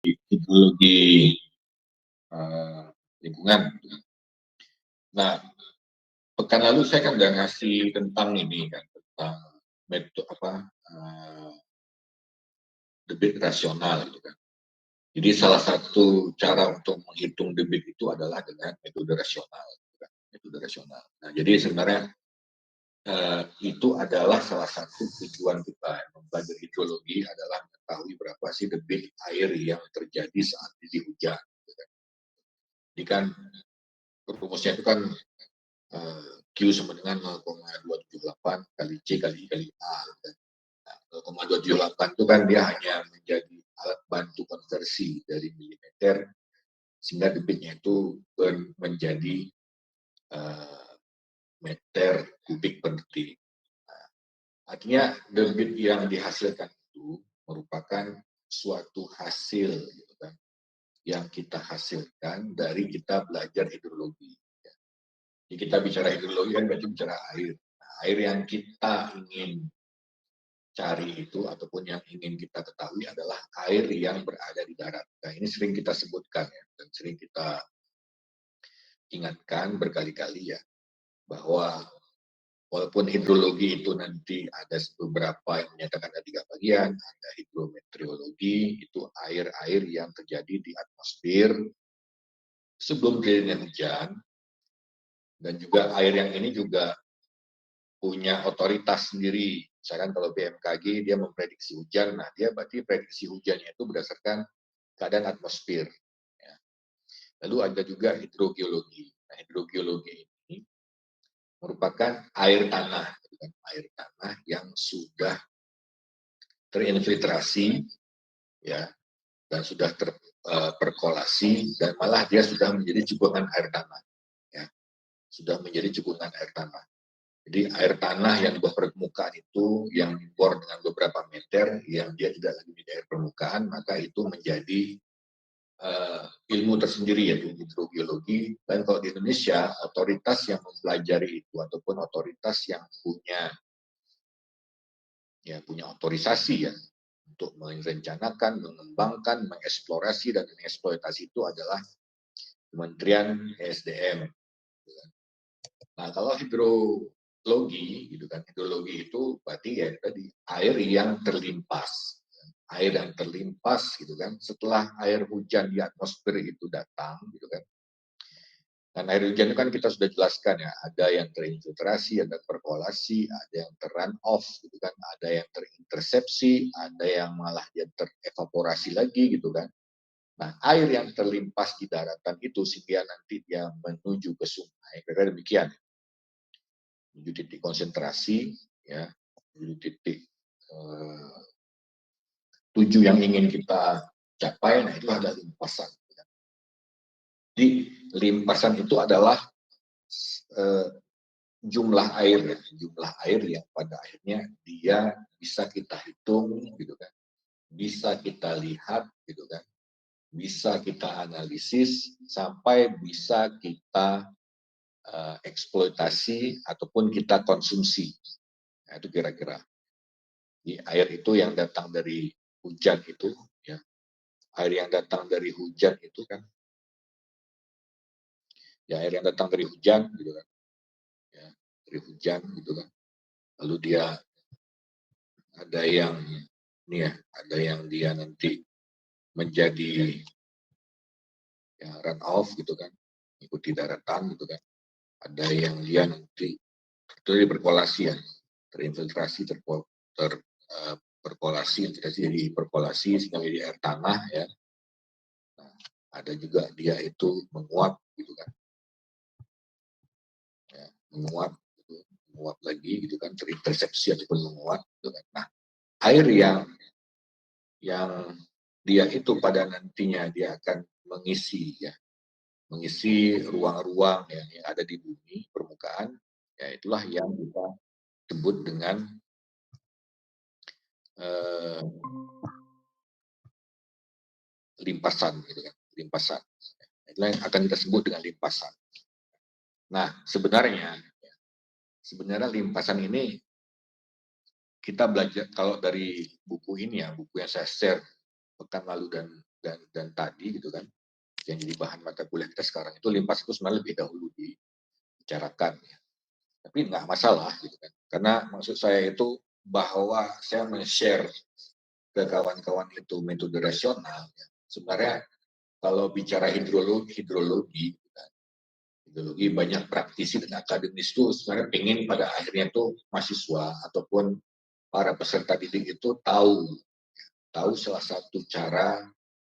hidrologi lingkungan. Nah, pekan lalu saya kan udah ngasih tentang ini kan, tentang metode debit rasional gitu kan. Jadi salah satu cara untuk menghitung debit itu adalah dengan metode rasional, gitu kan, metode rasional. Nah, jadi sebenarnya itu adalah salah satu tujuan kita mempelajari hidrologi adalah mengetahui berapa sih debit air yang terjadi saat ini hujan. Gitu kan. Jadi kan rumusnya itu kan Q sama dengan 0,278 kali C kali A. Gitu. Nah, 0,278 itu kan dia hanya menjadi alat bantu konversi dari milimeter sehingga debitnya itu menjadi meter kubik per detik. Nah, artinya debit yang dihasilkan itu merupakan suatu hasil gitu kan, yang kita hasilkan dari kita belajar hidrologi. Jadi kita bicara hidrologi kan berarti bicara air. Nah, air yang kita ingin cari itu ataupun yang ingin kita ketahui adalah air yang berada di darat. Nah, ini sering kita sebutkan ya, dan sering kita ingatkan berkali-kali ya, bahwa walaupun hidrologi itu nanti ada beberapa yang menyatakan ada 3 bagian, ada hidrometeorologi, itu air-air yang terjadi di atmosfer sebelum terjadinya hujan, dan juga air yang ini juga punya otoritas sendiri. Misalkan kalau BMKG dia memprediksi hujan, nah dia berarti prediksi hujannya itu berdasarkan keadaan atmosfer. Ya. Lalu ada juga hidrogeologi. Nah, hidrogeologi ini merupakan air tanah, air tanah yang sudah terinfiltrasi, ya, dan sudah terperkolasi, dan malah dia sudah menjadi cekungan air tanah, ya, sudah menjadi cekungan air tanah. Jadi air tanah yang di bawah permukaan itu yang dibor dengan beberapa meter, yang dia tidak lagi di air permukaan, maka itu menjadi ilmu tersendiri yaitu hidrogeologi. Dan kalau di Indonesia, otoritas yang mempelajari itu ataupun otoritas yang punya otorisasi ya untuk merencanakan, mengembangkan, mengeksplorasi dan mengeksploitasi itu adalah Kementerian ESDM. Nah, kalau hidrologi gitu kan, hidrologi itu berarti ya tadi air yang terlimpas. Air yang terlimpas gitu kan, setelah air hujan di atmosfer itu datang gitu kan. Dan air hujan itu kan kita sudah jelaskan ya, ada yang terinfiltrasi, ada perkolasi, ada yang run off gitu kan, ada yang terintersepsi, ada yang malah dia terevaporasi lagi gitu kan. Nah, air yang terlimpas di daratan itu sehingga nanti dia menuju ke sungai, kira-kira demikian. Menuju titik konsentrasi, ya, menuju titik tujuh yang ingin kita capai, nah itu ada limpasan. Jadi limpasan itu adalah jumlah air yang pada akhirnya dia bisa kita hitung gitu kan, bisa kita lihat gitu kan, bisa kita analisis sampai bisa kita eksploitasi ataupun kita konsumsi. Nah, itu kira-kira. Di air itu yang datang dari hujan itu, ya, air yang datang dari hujan itu kan, ya air yang datang dari hujan gitu kan, ya, dari hujan gitu kan. Lalu dia ada yang ini ya, ada yang dia nanti menjadi ya run off gitu kan, ikuti daratan gitu kan. Ada yang dia nanti itu berkolasi ya, terinfiltrasi, perkolasi, jadi perkolasi sehingga menjadi air tanah ya. Nah, ada juga dia itu menguap gitu kan, ya, menguap, gitu, menguap lagi gitu kan, terintersepsi ataupun menguap gitu kan. Nah, air yang dia itu pada nantinya dia akan mengisi ya, mengisi ruang-ruang yang ada di bumi permukaan, ya itulah yang kita sebut dengan limpasan gitu kan, limpasan. Itulah yang akan kita sebut dengan limpasan. Nah, sebenarnya limpasan ini kita belajar kalau dari buku ini ya, buku yang saya share pekan lalu dan dan tadi gitu kan, yang jadi bahan mata kuliah kita sekarang itu limpasan itu sebenarnya lebih dahulu dibicarakan ya. Tapi nggak masalah gitu kan, karena maksud saya itu bahwa saya men-share ke kawan-kawan itu metode rasional ya. Sebenarnya kalau bicara hidrologi banyak praktisi dan akademis itu sebenarnya pengen pada akhirnya tuh mahasiswa ataupun para peserta didik itu tahu salah satu cara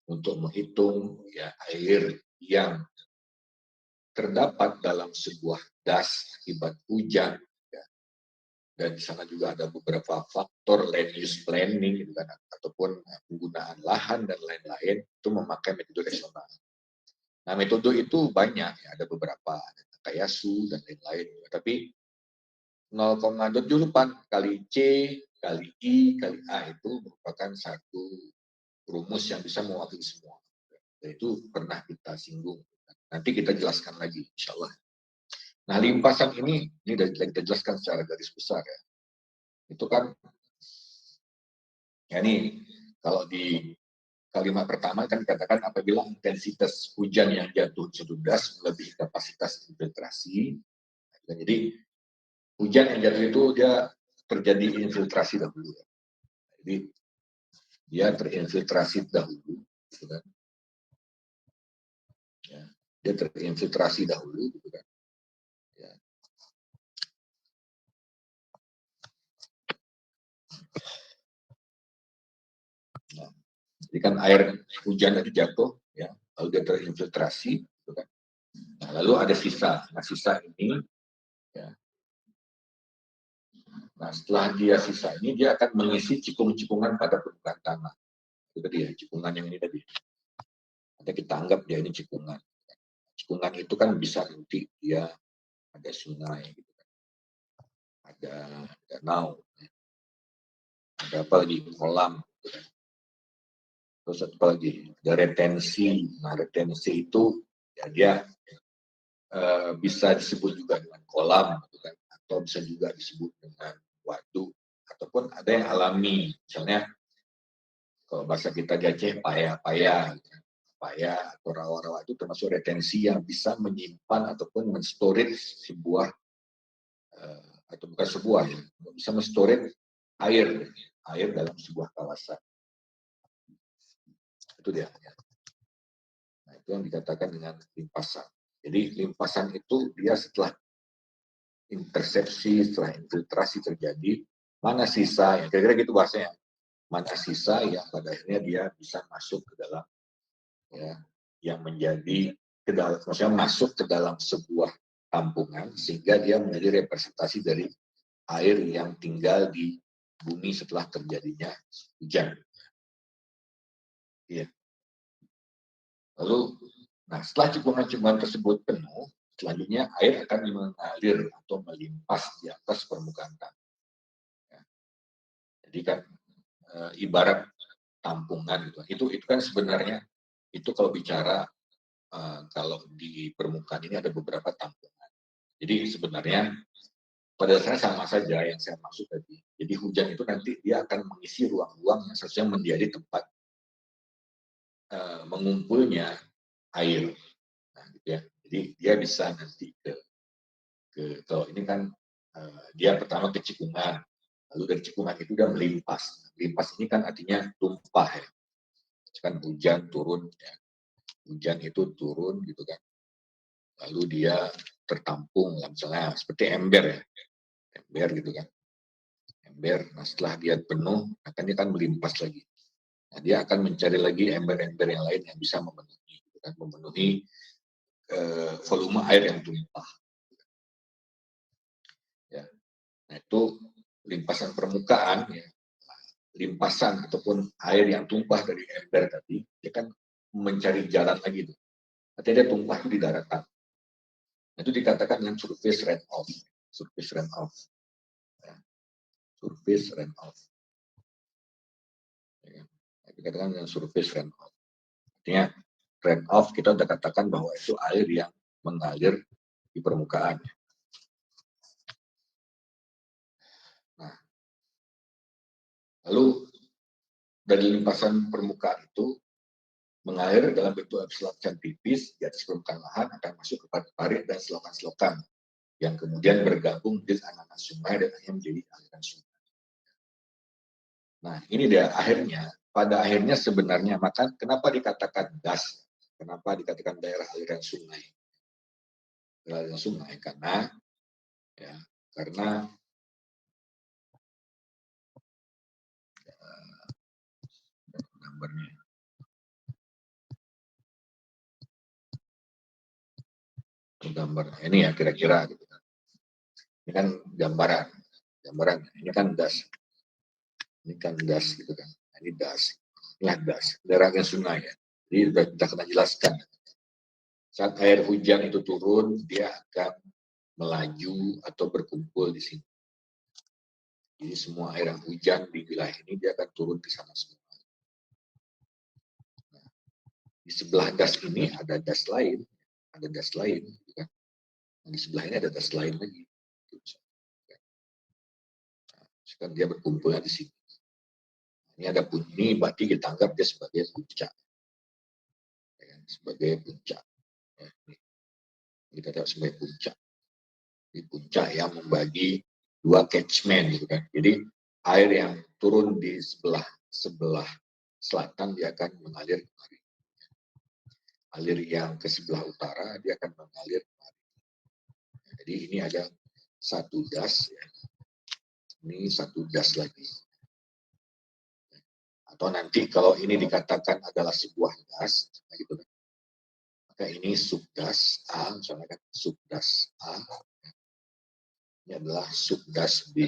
untuk menghitung ya air yang terdapat dalam sebuah das akibat hujan ya. Dan di sana juga ada beberapa faktor land use planning gitu kan, ataupun penggunaan lahan dan lain-lain itu memakai metode rasional. Nah metode itu banyak ya, ada beberapa, ada Takayasu dan lain-lain. Tapi 0,8 kali C kali I kali A itu merupakan satu rumus yang bisa mewakili semua. Dan itu pernah kita singgung. Nanti kita jelaskan lagi, insya Allah. Nah, limpasan ini sudah kita jelaskan secara garis besar ya. Itu kan, ya ini kalau di kalimat pertama kan dikatakan apabila intensitas hujan yang jatuh di suatu das melebihi kapasitas infiltrasi. Jadi hujan yang jatuh itu dia terjadi infiltrasi dahulu. Ya. Jadi dia terinfiltrasi dahulu, gitu kan? Ya. Dia terinfiltrasi dahulu, gitu kan? Ya. Nah, jadi kan air hujan tadi jatuh, ya, lalu dia terinfiltrasi, gitu kan? Nah, lalu ada sisa. Nah, sisa ini, ya. Nah, setelah dia sisa ini, dia akan mengisi cikung-cikungan pada permukaan tanah. Itu tadi ya, cikungan yang ini tadi. Nanti kita anggap dia ini cikungan. Cikungan itu kan bisa nanti dia ada sungai, gitu kan. Ada danau, ada apa lagi, kolam, gitu kan. Terus apa lagi, ada retensi. Nah, retensi itu ya dia bisa disebut juga dengan kolam, gitu kan. Atau bisa juga disebut dengan waduk, ataupun ada yang alami. Misalnya kalau bahasa kita di Aceh paya-paya, gitu kan. Paya atau rawa-rawa itu termasuk retensi yang bisa menyimpan ataupun men-storage sebuah atau bukan sebuah ya, bisa men-storage air dalam sebuah kawasan. Itu dia. Nah, itu yang dikatakan dengan limpasan. Jadi limpasan itu dia setelah intersepsi, setelah infiltrasi terjadi, mana sisa, yang kira-kira gitu bahasanya, mana sisa yang pada akhirnya dia bisa masuk ke dalam, ya, yang menjadi ke dalam, maksudnya masuk ke dalam sebuah tampungan sehingga dia menjadi representasi dari air yang tinggal di bumi setelah terjadinya hujan. Ya. Lalu, nah setelah cikungan-cikungan tersebut penuh, selanjutnya air akan mengalir atau melimpas di atas permukaan tanah. Ya. Jadi kan ibarat tampungan gitu. Itu kan sebenarnya itu kalau bicara kalau di permukaan ini ada beberapa tampungan. Jadi sebenarnya pada dasarnya sama saja yang saya maksud tadi. Jadi hujan itu nanti dia akan mengisi ruang-ruang yang seharusnya menjadi tempat mengumpulnya air. Nah, gitu ya. Jadi dia bisa nanti kalau ini kan dia pertama ke cikungan, lalu dari cikungan itu dia melimpas. Melimpas ini kan artinya tumpah ya. Kan hujan turun ya. Hujan itu turun gitu kan. Lalu dia tertampung misalnya seperti ember ya. Ember gitu kan. Ember. Nah, setelah dia penuh, akan dia akan melimpas lagi. Nah, dia akan mencari lagi ember-ember yang lain yang bisa memenuhi, gitu kan, memenuhi volume air yang tumpah. Ya. Nah, itu limpasan permukaan ya. Limpasan ataupun air yang tumpah dari ember tadi, dia kan mencari jalan lagi tuh. Nanti dia tumpah di daratan. Itu dikatakan dengan surface runoff. Surface runoff. Ya. Surface runoff. Ya. Dikatakan dengan surface runoff. Artinya runoff kita sudah katakan bahwa itu air yang mengalir di permukaan. Nah, lalu dari limpasan permukaan itu mengalir dalam bentuk lapisan tipis di atas permukaan lahan akan masuk ke parit-parit dan selokan-selokan yang kemudian bergabung di anak-anak sungai dan akhirnya menjadi aliran sungai. Nah, ini dia akhirnya. Pada akhirnya sebenarnya, maka kenapa dikatakan das? Kenapa dikatakan daerah aliran sungai? Aliran sungai karena ya, karena gambarnya gambar ini ya kira-kira gitu. Ini kan gambaran ini kan das gitu kan. Ini das, daerahnya sungai ya. Jadi kita akan jelaskan. Saat air hujan itu turun, dia akan melaju atau berkumpul di sini. Jadi semua air yang hujan di wilayah ini dia akan turun ke sana semua. Nah, di sebelah das ini ada das lain, gitu kan. Nah, di sebelah ini ada das lain lagi. Nah, sekarang dia berkumpulnya di sini. Ini ada ini berarti kita anggap dia sebagai puncak, ya, sebagai puncak. Ya, kita anggap sebagai puncak. Di puncak yang membagi dua catchment gitu kan. Jadi air yang turun di sebelah selatan dia akan mengalir kemari. Alir yang ke sebelah utara dia akan mengalir kemari. Jadi ini ada satu das ya. Ini satu das lagi. Atau nanti kalau ini dikatakan adalah sebuah das, gitu kan. Maka ini subdas A, misalnya kan subdas A. Ini adalah subdas B.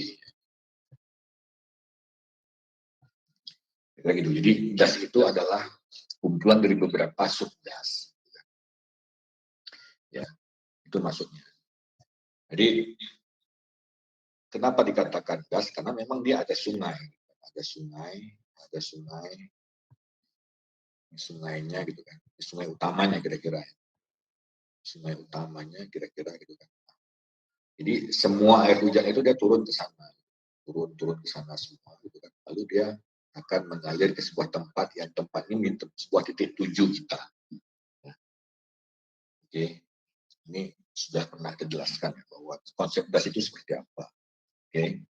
Gitu. Jadi das itu adalah kumpulan dari beberapa subdas. Ya, itu maksudnya. Jadi kenapa dikatakan das? Karena memang dia ada sungai, sungainya gitu kan, sungai utamanya kira-kira gitu kan. Jadi semua air hujan itu dia turun ke sana, turun ke sana semua gitu kan. Lalu dia akan mengalir ke sebuah tempat yang tempat ini sebuah titik tuju kita. Oke, ini sudah pernah dijelaskan bahwa konsep das itu seperti apa. Oke.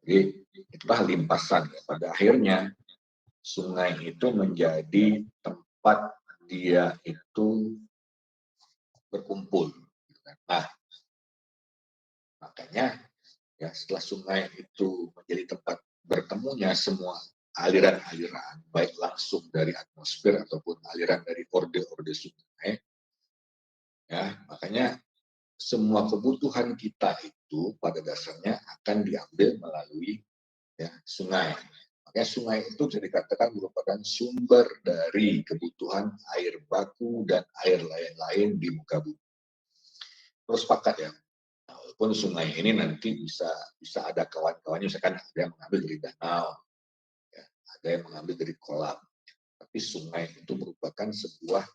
Jadi itulah limpasan. Pada akhirnya sungai itu menjadi tempat dia itu berkumpul. Nah, makanya ya setelah sungai itu menjadi tempat bertemunya semua aliran-aliran, baik langsung dari atmosfer ataupun aliran dari orde-orde sungai, ya makanya semua kebutuhan kita itu pada dasarnya akan diambil melalui ya, sungai. Makanya sungai itu bisa dikatakan merupakan sumber dari kebutuhan air baku dan air lain-lain di muka bumi. Terus sepakat ya, walaupun sungai ini nanti bisa ada kawan-kawannya, misalkan ada yang mengambil dari danau, ya, ada yang mengambil dari kolam. Tapi sungai itu merupakan sebuah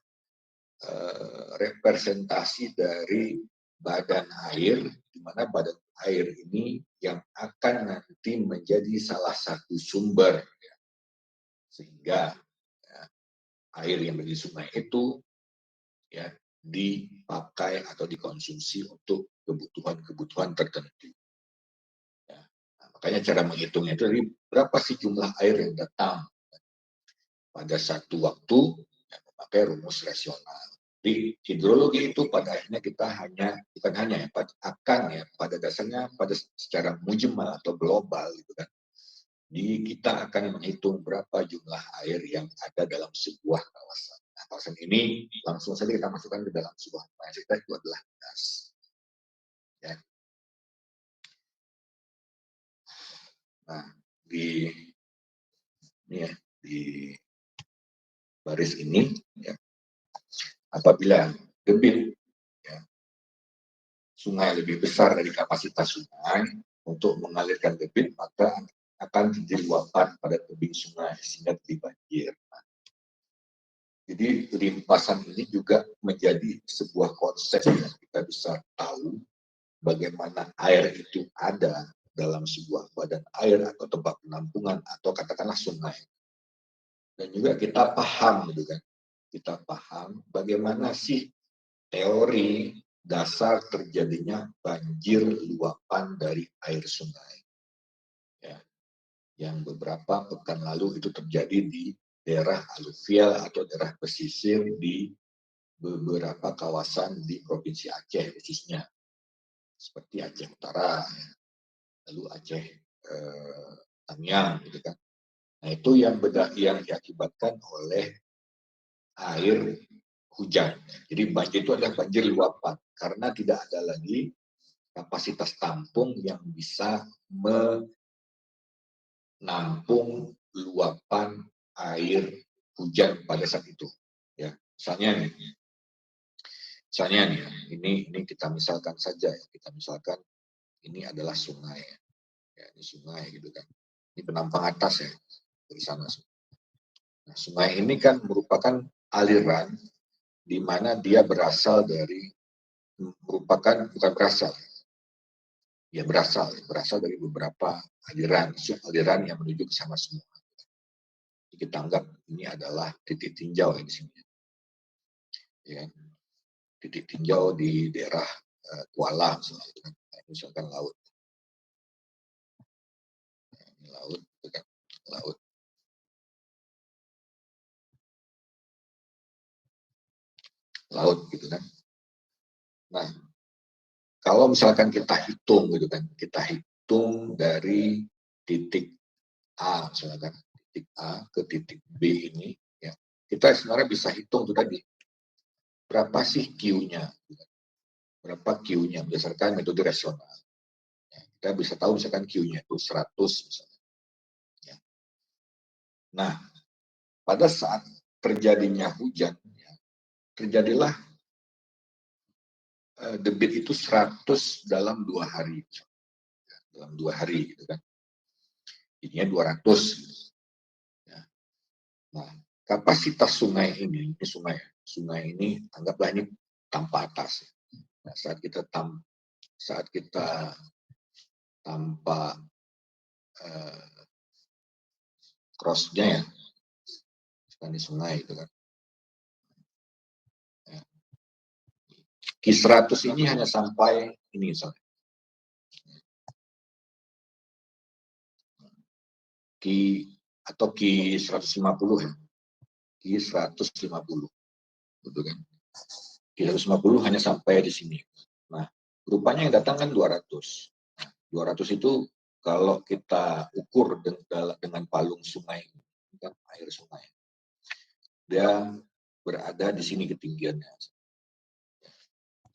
representasi dari badan air, di mana badan air ini yang akan nanti menjadi salah satu sumber, ya. Sehingga ya, air yang dari sungai itu ya dipakai atau dikonsumsi untuk kebutuhan-kebutuhan tertentu. Ya. Nah, makanya cara menghitungnya itu dari berapa sih jumlah air yang datang pada satu waktu, ya, memakai rumus rasional. Di hidrologi itu pada akhirnya kita bukan hanya ya, pada dasarnya secara mujmal atau global gitu kan. Kita akan menghitung berapa jumlah air yang ada dalam sebuah kawasan. Nah, kawasan ini langsung saja kita masukkan ke dalam sebuah kawasan, itu adalah das. Ya. Nah, di baris ini ya, apabila debit ya, sungai lebih besar dari kapasitas sungai untuk mengalirkan debit, maka akan terjadi luapan pada tebing sungai sehingga terjadi banjir. Jadi limpasan ini juga menjadi sebuah konsep yang kita bisa tahu bagaimana air itu ada dalam sebuah badan air atau tempat penampungan atau katakanlah sungai. Dan juga kita paham gitu kan. Kita paham bagaimana sih teori dasar terjadinya banjir luapan dari air sungai. Ya, yang beberapa pekan lalu itu terjadi di daerah aluvial atau daerah pesisir di beberapa kawasan di Provinsi Aceh khususnya, seperti Aceh Utara, lalu Aceh Tamiang, gitu kan. Nah itu yang diakibatkan oleh air hujan. Jadi banjir itu adalah banjir luapan karena tidak ada lagi kapasitas tampung yang bisa menampung luapan air hujan pada saat itu. Ya, misalnya nih, ini kita misalkan saja, kita misalkan ini adalah sungai, ya, ini sungai gitu kan. Ini penampang atas ya dari sana. Nah, sungai ini kan merupakan aliran di mana dia berasal dari bukan berasal, ya berasal dari beberapa aliran yang menuju ke sana semua. Kita anggap ini adalah titik tinjau di sini, ya, titik tinjau di daerah Kuala misalkan laut, ini laut, kan? laut gitu kan. Nah, kalau misalkan kita hitung gitu kan, kita hitung dari titik A, misalkan titik A ke titik B ini, ya, kita sebenarnya bisa hitung tuh tadi berapa sih Q-nya, berapa Q-nya berdasarkan metode rasional. Ya, kita bisa tahu misalkan Q-nya itu 100 misalnya. Ya. Nah, pada saat terjadinya hujan, ya, terjadilah debit itu 100 dalam 2 hari. Ya, dalam 2 hari gitu kan. Jadinya 200. Ya. Nah, kapasitas sungai ini sungai ini anggaplah ini tanpa atas. Nah, saat kita tanpa crossnya ya, di sungai itu kan. Ya. Q100 ini hanya sampai ini misalnya. Atau Q150 ya. Q150. Betul kan? Q150 hanya sampai di sini. Nah, rupanya yang datang kan 200. Nah, 200 itu kalau kita ukur dengan palung sungai, kan air sungai, dia berada di sini ketinggiannya.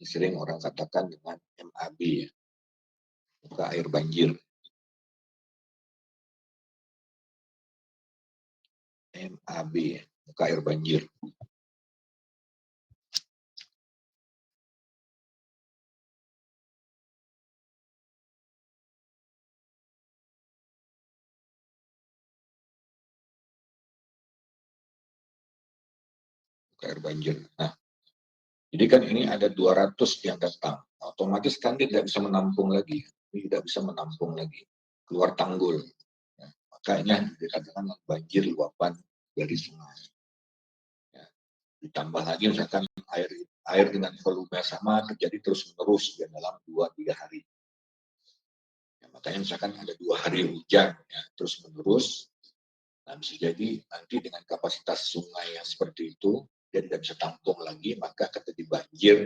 Sering orang katakan dengan MAB ya, muka air banjir. MAB, muka air banjir. Muka air banjir. Nah, jadi kan ini ada 200 yang datang. Otomatis kan dia tidak bisa menampung lagi. Ini tidak bisa menampung lagi. Keluar tanggul. Ya, makanya dikatakan banjir luapan dari sungai. Ya, ditambah lagi misalkan air dengan volume sama terjadi terus-menerus ya, dalam 2-3 hari. Ya, makanya misalkan ada 2 hari hujan ya, terus-menerus, nah bisa jadi nanti dengan kapasitas sungai yang seperti itu dia tidak bisa tampung lagi, maka terjadi banjir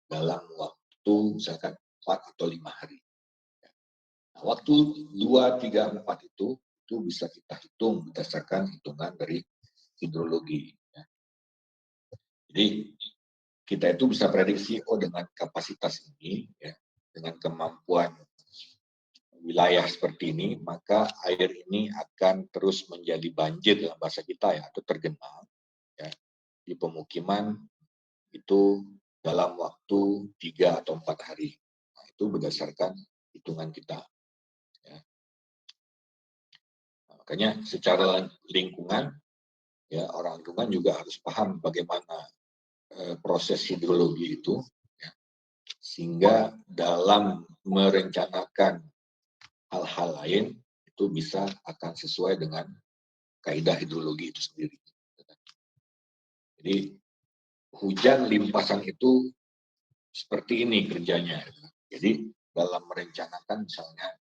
dalam waktu misalkan 4 atau 5 hari. Nah, waktu 2, 3, 4 itu bisa kita hitung berdasarkan hitungan dari hidrologi. Ya. Jadi kita itu bisa prediksi, oh dengan kapasitas ini, ya, dengan kemampuan wilayah seperti ini, maka air ini akan terus menjadi banjir dalam bahasa kita ya, atau tergenang ya, di pemukiman itu dalam waktu 3 atau 4 hari. Nah, itu berdasarkan hitungan kita. Ya. Nah, makanya secara lingkungan, ya orang lingkungan juga harus paham bagaimana proses hidrologi itu, ya, sehingga dalam merencanakan hal-hal lain itu bisa akan sesuai dengan kaidah hidrologi itu sendiri. Jadi hujan limpasan itu seperti ini kerjanya. Jadi dalam merencanakan misalnya,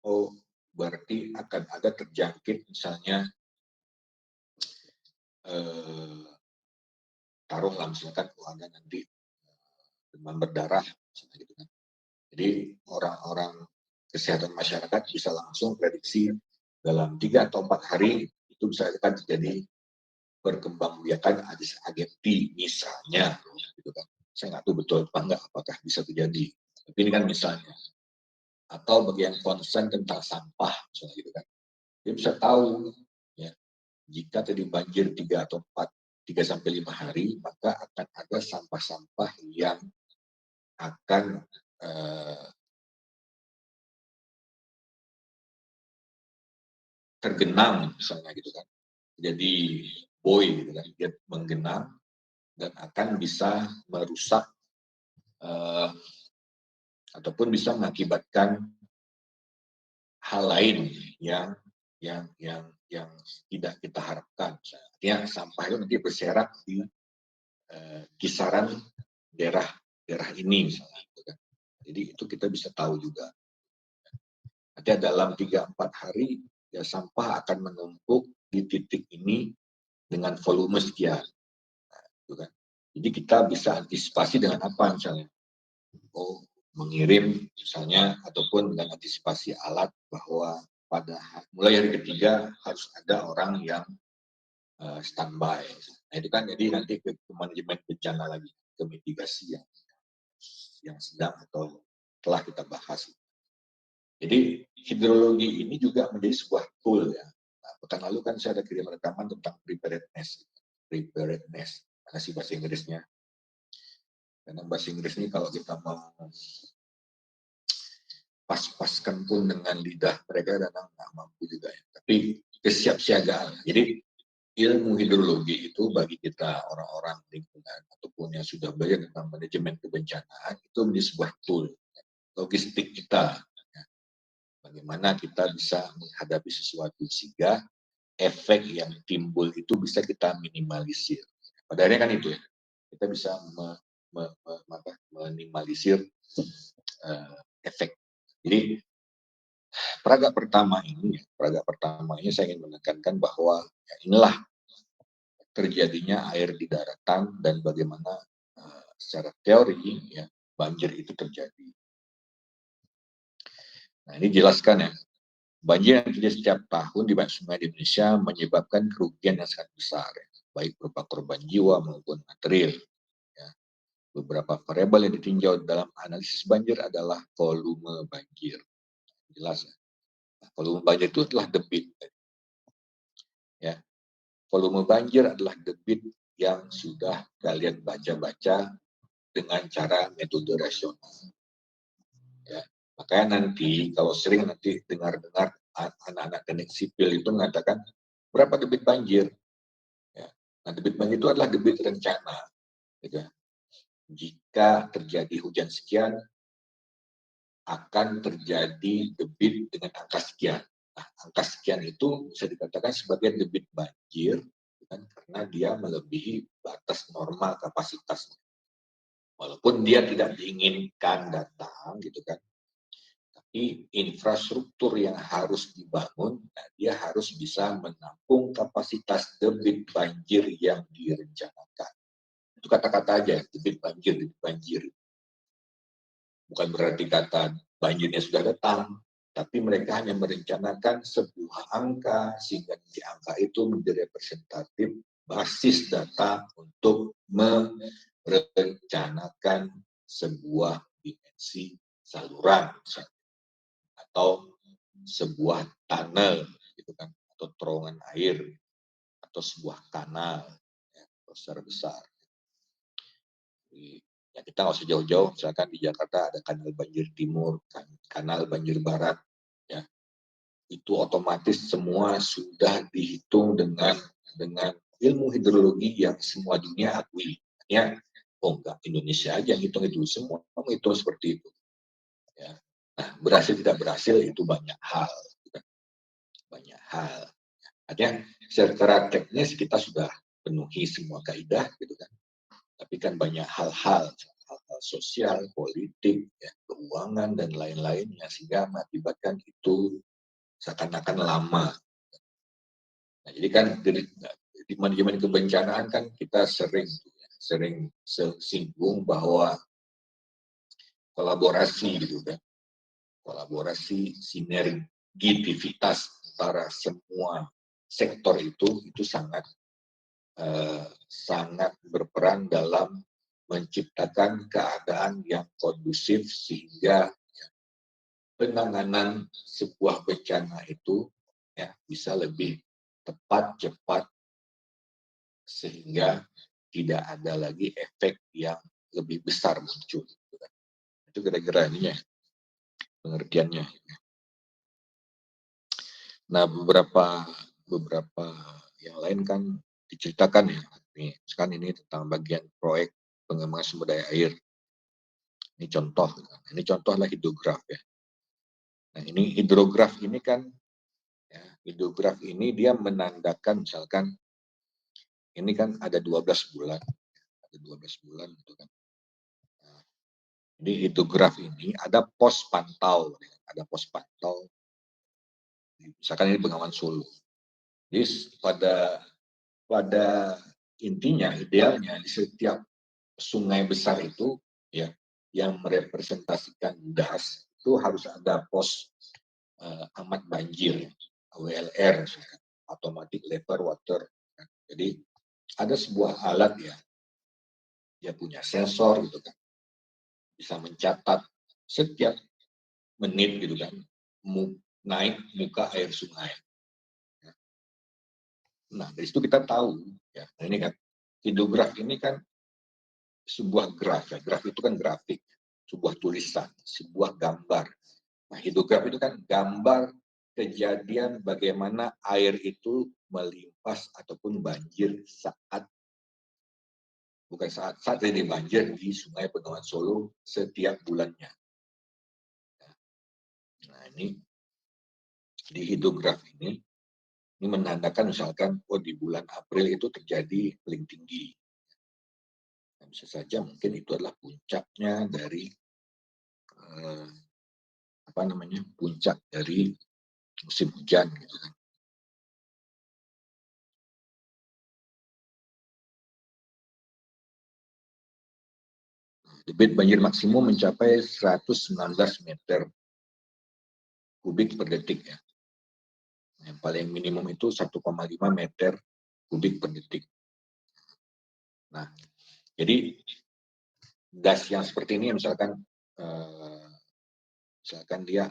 oh berarti akan ada terjangkit misalnya taruhlah misalkan ada nanti demam berdarah, misalnya gitu kan. Jadi orang-orang kesehatan masyarakat bisa langsung prediksi dalam 3 atau 4 hari itu bisa terjadi perkembangbiakan Aedes aegypti misalnya, gitu kan. Saya nggak tahu betul apa enggak, apakah bisa terjadi. Tapi ini kan misalnya. Atau bagi yang concern tentang sampah, misalnya gitu kan. Dia bisa tahu, ya, jika tadi banjir 3 atau 4, 3 sampai 5 hari, maka akan ada sampah-sampah yang akan tergenang, misalnya gitu kan. Jadi boy, gitu kan, dia menggenang dan akan bisa merusak ataupun bisa mengakibatkan hal lain yang tidak kita harapkan. Artinya sampah itu nanti berserak di kisaran daerah ini misalnya. Gitu kan. Jadi itu kita bisa tahu juga. Nanti dalam 3-4 hari ya sampah akan menumpuk di titik ini dengan volume sekian. Gitu kan. Jadi kita bisa antisipasi dengan apa misalnya? Oh, mengirim misalnya ataupun dengan antisipasi alat bahwa pada mulai hari ketiga harus ada orang yang standby. Nah itu kan jadi nanti ke manajemen bencana lagi, ke mitigasi yang sedang atau telah kita bahas. Jadi hidrologi ini juga menjadi sebuah tool ya. Nah, pekan lalu kan saya ada kirim rekaman tentang preparedness. Preparedness, mana sih bahasa Inggrisnya? Karena bahasa Inggris ini kalau kita mau pas-paskan pun dengan lidah mereka kadang nggak mampu juga ya. Tapi kesiapsiagaan. Jadi ilmu hidrologi itu bagi kita orang-orang lingkungan ataupun yang sudah belajar tentang manajemen kebencanaan itu menjadi sebuah tool logistik kita. Bagaimana kita bisa menghadapi sesuatu sehingga efek yang timbul itu bisa kita minimalisir. Pada akhirnya kan itu ya, kita bisa minimalisir efek. Jadi peraga pertama ini saya ingin menekankan bahwa ya inilah terjadinya air di daratan dan bagaimana secara teori ya banjir itu terjadi. Nah ini jelaskan ya, banjir yang terjadi setiap tahun di banyak sungai di Indonesia menyebabkan kerugian yang sangat besar, ya, baik berupa korban jiwa maupun material. Ya. Beberapa variabel yang ditinjau dalam analisis banjir adalah volume banjir. Jelas ya. Nah, volume banjir itu adalah debit. Ya. Volume banjir adalah debit yang sudah kalian baca-baca dengan cara metode rasional. Ya. Makanya nanti kalau sering nanti dengar-dengar anak-anak teknik sipil itu mengatakan berapa debit banjir. Ya. Nah, debit banjir itu adalah debit rencana. Gitu. Jika terjadi hujan sekian, akan terjadi debit dengan angka sekian. Nah, angka sekian itu bisa dikatakan sebagai debit banjir, kan, karena dia melebihi batas normal kapasitasnya. Walaupun dia tidak diinginkan datang, gitu kan. Tapi infrastruktur yang harus dibangun, nah dia harus bisa menampung kapasitas debit banjir yang direncanakan. Itu kata-kata aja, debit banjir. Bukan berarti kata banjirnya sudah datang, tapi mereka hanya merencanakan sebuah angka sehingga di angka itu menjadi representatif basis data untuk merencanakan sebuah dimensi saluran atau sebuah tunnel gitu kan, atau terowongan air atau sebuah kanal ya, besar besar. Ya kita nggak usah jauh-jauh, misalkan di Jakarta ada kanal banjir timur, kanal banjir barat, ya itu otomatis semua sudah dihitung dengan ilmu hidrologi yang semua dunia akui. Ya, oh enggak Indonesia aja yang hitung itu, semua menghitung seperti itu. Ya. Nah, berhasil tidak berhasil itu banyak hal, banyak hal. Artinya secara teknis kita sudah penuhi semua kaidah, gitu kan. Tapi kan banyak hal-hal sosial, politik, ya, keuangan dan lain-lainnya sehingga mengakibatkan itu seakan-akan lama. Nah, jadi kan di manajemen kebencanaan kan kita sering singgung bahwa kolaborasi, gitu kan, kolaborasi, sinergitivitas antara semua sektor itu sangat berperan dalam menciptakan keadaan yang kondusif sehingga penanganan sebuah bencana itu ya bisa lebih tepat, cepat, sehingga tidak ada lagi efek yang lebih besar muncul. Itu kira-kira ini ya pengertiannya. Nah, beberapa yang lain kan diceritakan ya. Misalkan ini tentang bagian proyek pengembangan sumber daya air. Ini contoh. Ini contoh adalah hidrograf ya. Nah, ini hidrograf ini kan, ya, hidrograf ini dia menandakan misalkan ini kan ada 12 bulan. Ada 12 bulan gitu kan. Nah, ini hidrograf ini ada pos pantau. Ada pos pantau. Misalkan ini Bengawan Solo. Jadi pada intinya, idealnya di setiap sungai besar itu ya yang merepresentasikan das itu harus ada pos amat banjir, AWLR, automatic level water. Jadi ada sebuah alat ya, dia punya sensor gitu kan, bisa mencatat setiap menit gitu kan naik muka air sungai. Nah, dari situ kita tahu ya. Nah, ini kan hidrograf ini kan sebuah graf ya. Graf itu kan grafik, sebuah tulisan, sebuah gambar. Nah, hidrograf itu kan gambar kejadian bagaimana air itu melimpas ataupun banjir saat ini banjir di Sungai Bengawan Solo setiap bulannya. Nah, ini di hidrograf ini menandakan misalkan di bulan April itu terjadi paling tinggi. Nah, bisa saja mungkin itu adalah puncaknya dari puncak dari musim hujan gitu kan. Debit banjir maksimum mencapai 119 meter kubik per detik ya. Yang paling minimum itu 1,5 meter kubik per detik. Nah, jadi gas yang seperti ini misalkan dia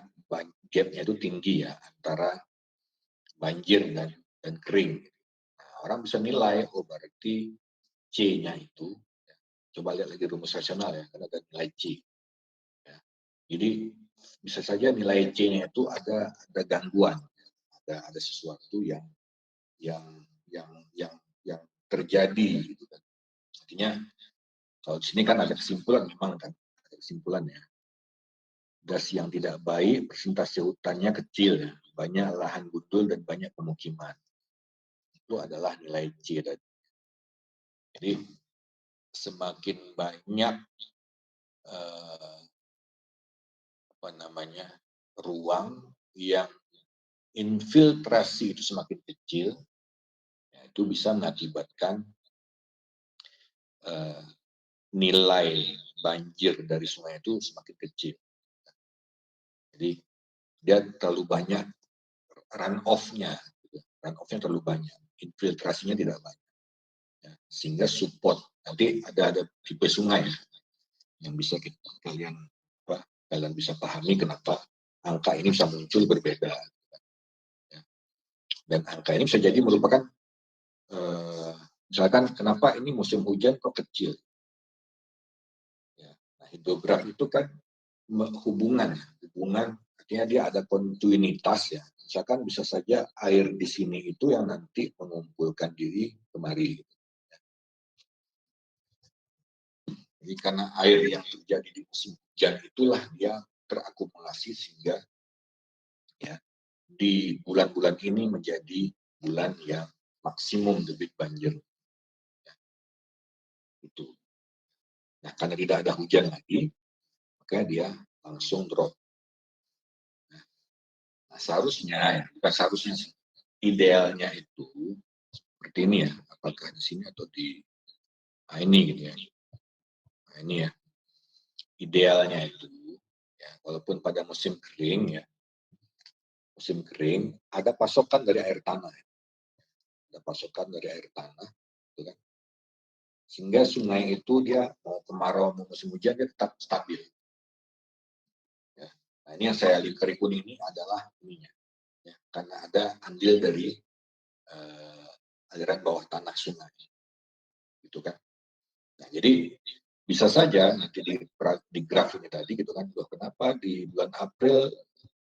gapnya itu tinggi ya antara banjir dan kering. Nah, orang bisa nilai, berarti C-nya itu, coba lihat lagi rumus rasional ya, karena ada nilai C. Ya. Jadi bisa saja nilai C-nya itu ada gangguan, ada sesuatu yang yang terjadi gitu kan. Artinya kalau di sini kan ada kesimpulan, memang kan ada kesimpulan ya. Gas yang tidak baik, persentase hutannya kecil, ya. Banyak lahan gundul dan banyak pemukiman. Itu adalah nilai C tadi. Jadi semakin banyak ruang yang infiltrasi itu semakin kecil, ya, itu bisa mengakibatkan nilai banjir dari sungai itu semakin kecil. Jadi dia terlalu banyak run off-nya, terlalu banyak, infiltrasinya tidak banyak, ya, sehingga support nanti ada tipe sungai ya, yang bisa kalian bisa pahami kenapa angka ini bisa muncul berbeda. Ya. Dan angka ini bisa jadi merupakan misalkan kenapa ini musim hujan kok kecil. Ya. Nah, hidrograf itu kan hubungan artinya dia ada kontinuitas ya. Misalkan bisa saja air di sini itu yang nanti mengumpulkan diri kemari. Jadi karena air yang terjadi di musim hujan itulah dia terakumulasi sehingga ya di bulan-bulan ini menjadi bulan yang maksimum debit banjir. Ya, itu. Nah, karena tidak ada hujan lagi, maka dia langsung drop. Nah, seharusnya, ya, bukan seharusnya sih, idealnya itu seperti ini ya, apakah di sini atau di ini gitu ya. Nah, ini ya, idealnya itu, ya, walaupun pada musim kering ya, musim kering ada pasokan dari air tanah, ada pasokan dari air tanah, gitu kan? Sehingga sungai itu dia mau kemarau mau musim hujan dia tetap stabil. Ya. Nah, ini yang saya lingkari kuning ini adalah ininya, ya, karena ada andil dari aliran bawah tanah sungai, gitu kan. Nah, jadi bisa saja nanti di graf ini tadi gitu kan, kenapa di bulan April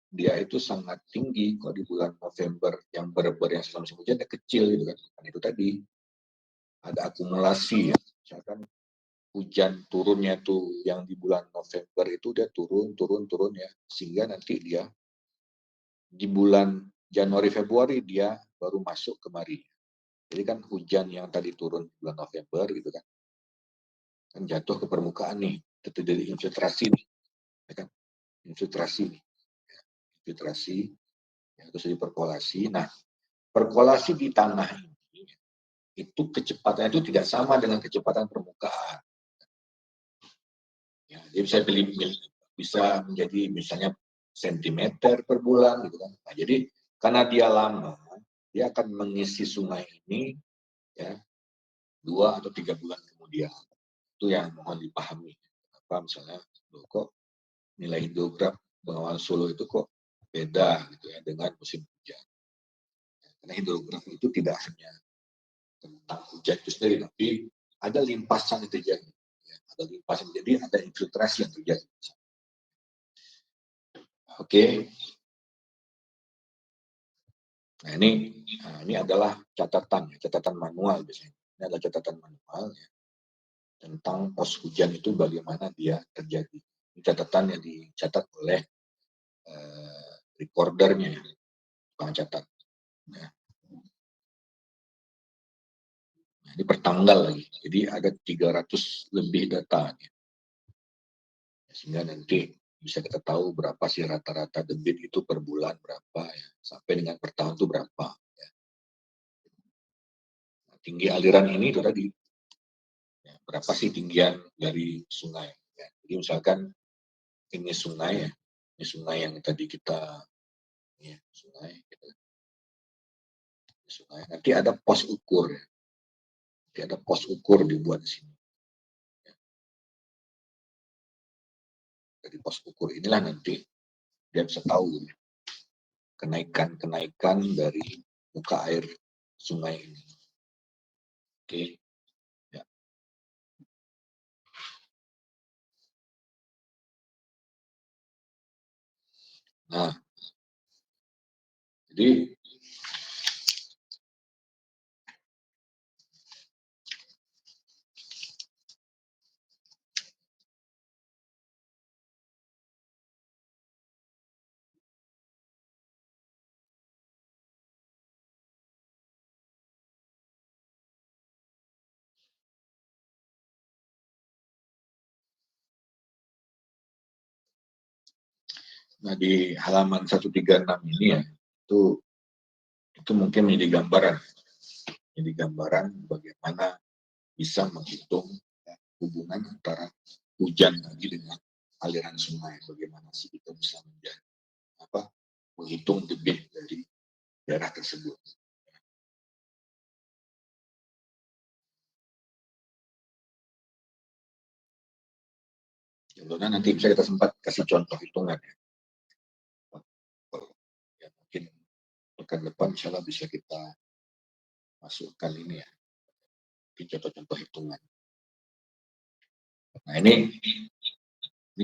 dia itu sangat tinggi, kok di bulan November yang benar-benar yang musim hujan dia kecil gitu kan. Kan itu tadi ada akumulasi ya. Misalkan hujan turunnya tuh yang di bulan November itu dia turun ya, sehingga nanti dia di bulan Januari Februari dia baru masuk kemari. Jadi kan hujan yang tadi turun di bulan November gitu kan jatuh ke permukaan nih, terjadi infiltrasi nih, ya kan? Infiltrasi nih, infiltrasi, ya, terus jadi perkolasi. Nah, perkolasi di tanah ini itu kecepatannya itu tidak sama dengan kecepatan permukaan. Ya, dia bisa bisa menjadi misalnya sentimeter per bulan gitu kan. Nah, jadi karena dia lama, dia akan mengisi sungai ini ya 2 atau 3 bulan kemudian. Itu yang mohon dipahami. Apa misalnya, kok nilai hidrograf Bengawan Solo itu kok beda gitu ya dengan musim hujan. Karena hidrograf itu tidak hanya tentang hujan itu sendiri, tapi ada limpasan yang terjadi. Ya, ada limpasan, jadi ada infiltrasi yang terjadi. Oke, nah ini adalah catatan manual biasanya. Ini adalah catatan manual ya, tentang pos hujan itu bagaimana dia terjadi. Ini catatan yang dicatat oleh recordernya, ya, tukang catat. Ya. Nah, ini per tanggal lagi. Jadi ada 300 lebih data. Ya. Sehingga nanti bisa kita tahu berapa sih rata-rata debit itu per bulan berapa ya. Sampai dengan per tahun itu berapa. Ya. Nah, tinggi aliran ini itu tadi. Ya, berapa sih tinggian dari sungai. Ya. Jadi misalkan ini sungai ya. Ini sungai yang tadi kita ya, sungai, gitu. Sungai. Nanti ada pos ukur ya. Nanti ada pos ukur dibuat di sini. Dari pos ukur inilah nanti dia bisa tahu ya, kenaikan dari muka air sungai ini. Oke, ya. Nah, jadi nah di halaman 136 ini ya, itu mungkin menjadi gambaran bagaimana bisa menghitung ya, hubungan antara hujan tadi dengan aliran sungai. Bagaimana sih kita bisa menghitung debit dari daerah tersebut. Contohnya nanti bisa kita sempat kasih contoh hitungan ya. Ya mungkin pekan depan insya Allah bisa kita masukkan ini ya, contoh-contoh hitungan. Nah ini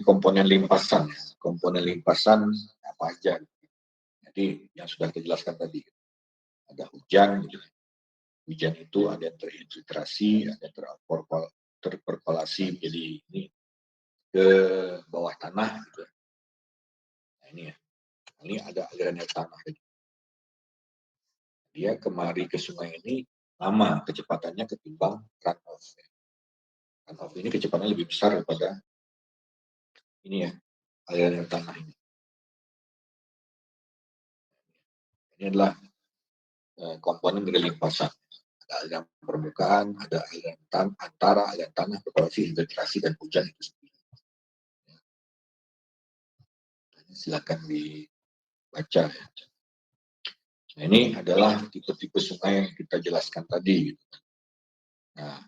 komponen limpasan, komponen limpasan apa aja. Jadi yang sudah kita jelaskan tadi, ada hujan, gitu. Hujan itu ada yang terinfiltrasi, ada yang terperkolasi menjadi ini ke bawah tanah, gitu. Ini ya, ini ada aliran air tanah. Dia kemari ke sungai ini lama kecepatannya ketimbang runoff. Runoff ini kecepatannya lebih besar daripada ini ya, aliran air tanah ini. Ini adalah komponen dari limpasan. Ada aliran permukaan, ada aliran antara aliran tanah, evaporasi, infiltrasi, dan hujan itu sendiri. Silakan dibaca. Nah, ini adalah tipe-tipe sungai yang kita jelaskan tadi. Nah,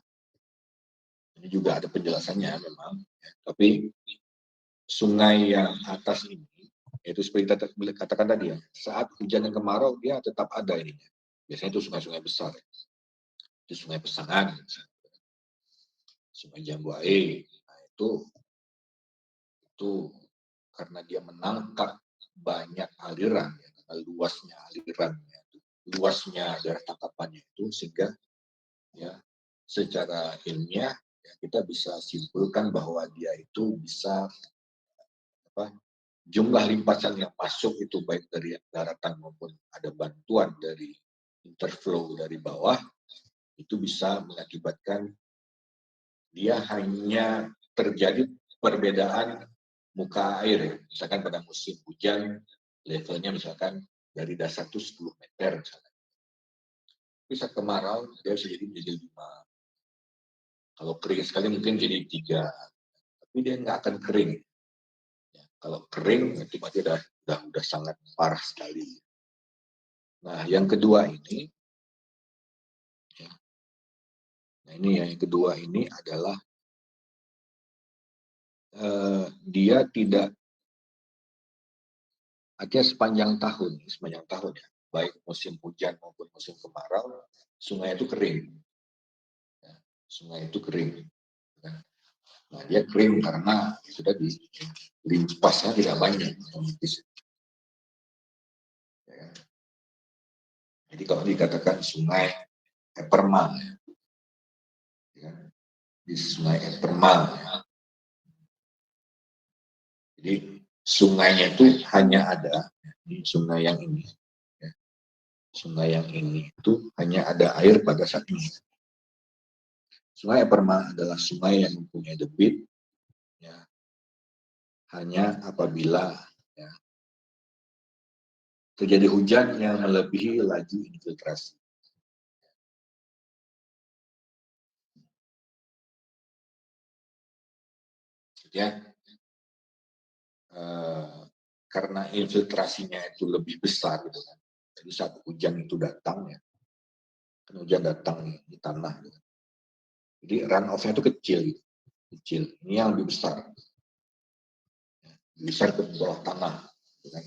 ini juga ada penjelasannya memang, ya. Tapi sungai yang atas ini, yaitu seperti kita katakan tadi ya, saat hujan dan kemarau dia tetap ada ini. Biasanya itu sungai-sungai besar, itu sungai Pesangan, sungai Jambuae. Nah, itu karena dia menangkap banyak aliran, ya, karena luasnya alirannya, luasnya daerah tangkapannya itu, sehingga ya secara ilmiah ya, kita bisa simpulkan bahwa dia itu bisa jumlah limpasan yang masuk itu baik dari daratan maupun ada bantuan dari interflow dari bawah, itu bisa mengakibatkan dia hanya terjadi perbedaan muka air. Misalkan pada musim hujan levelnya misalkan dari dasar itu 10 meter misalkan. Tapi saat kemarau dia bisa jadi menjadi 5. Kalau kering sekali mungkin jadi 3. Tapi dia nggak akan kering. Ya, kalau kering itu berarti udah sangat parah sekali. Nah, yang kedua ini, ya, nah ini yang kedua ini adalah dia tidak, artinya sepanjang tahun ya, baik musim hujan maupun musim kemarau, sungai itu kering. Ya, sungai itu kering. Ya. Nah, dia kering karena sudah limpasnya tidak banyak. Ya. Jadi kalau dikatakan sungai Eperma, ya, di sungai Eperma, ya. Jadi sungainya itu hanya ada di sungai yang ini. Ya. Sungai yang ini itu hanya ada air pada saat ini. Sungai Eperma adalah sungai yang mempunyai debit, ya, hanya apabila ya, terjadi hujan yang melebihi laju infiltrasi. Ya, karena infiltrasinya itu lebih besar, gitu kan. Jadi saat hujan itu datang ya, kan hujan datang di tanah. Gitu. Jadi runoff-nya itu kecil, gitu. Kecil. Ini yang lebih besar. Lebih besar ke bawah tanah. Gitu kan.